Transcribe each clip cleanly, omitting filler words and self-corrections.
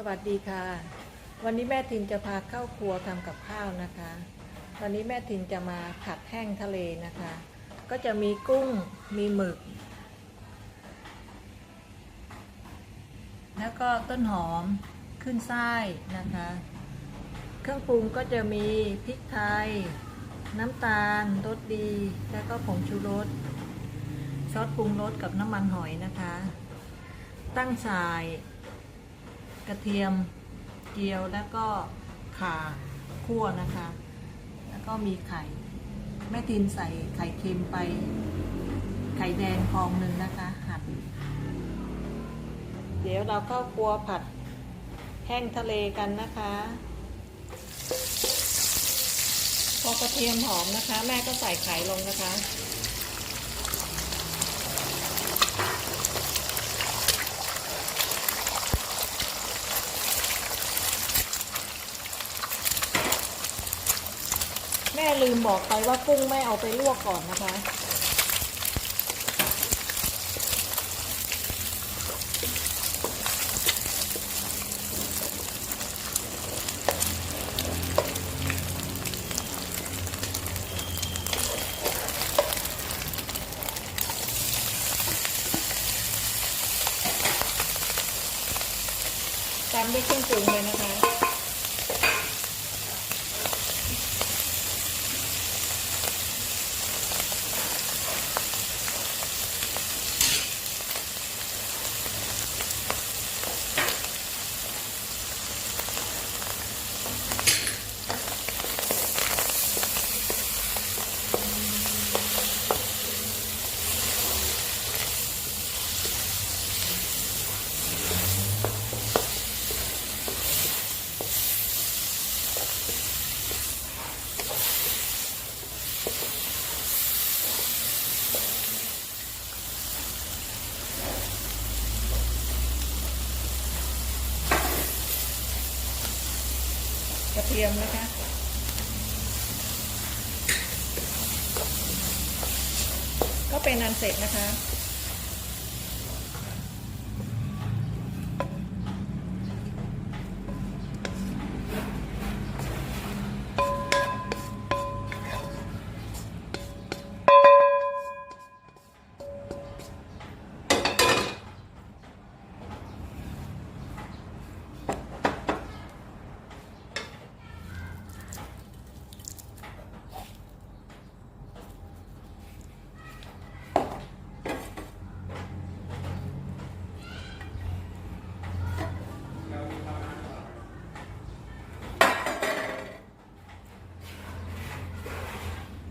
วัสดีค่ะวันนี้แม่ทินจะพาเข้าครัวทำกับข้าวนะคะวันนี้แม่ทินจะมาผัดแห้งทะเลนะคะก็จะมีกุ้งมีหมึกแล้วก็ต้นหอมขึ้นไส้นะคะเครื่องปรุงก็จะมีพริกไทยน้ำตาลรสดีแล้วก็ผงชูรสซอสปรุงรสกับน้ำมันหอยนะคะตั้งฉ่ายกระเทียมเจียวแล้วก็ข่าคั่วนะคะแล้วก็มีไข่แม่ทินใส่ไข่เค็มไปไข่แดงฟองหนึ่งนะคะหั่นเดี๋ยวเราเข้าครัวผัดแห้งทะเลกันนะคะพอกระเทียมหอมนะคะแม่ก็ใส่ไข่ลงนะคะแม่ลืมบอกไปว่ากุ้งแม่เอาไปลวกก่อนนะคะตามด้วยเครื่องปรุงเลยนะคะกระเทียมนะคะก็เป็นอันเสร็จนะคะ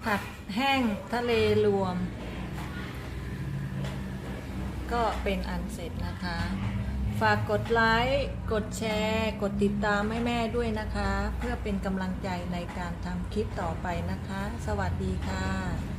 ผัดแห้งทะเลรวมก็เป็นอันเสร็จนะคะฝากกดไลค์กดแชร์กดติดตามให้แม่ด้วยนะคะเพื่อเป็นกำลังใจในการทำคลิปต่อไปนะคะสวัสดีค่ะ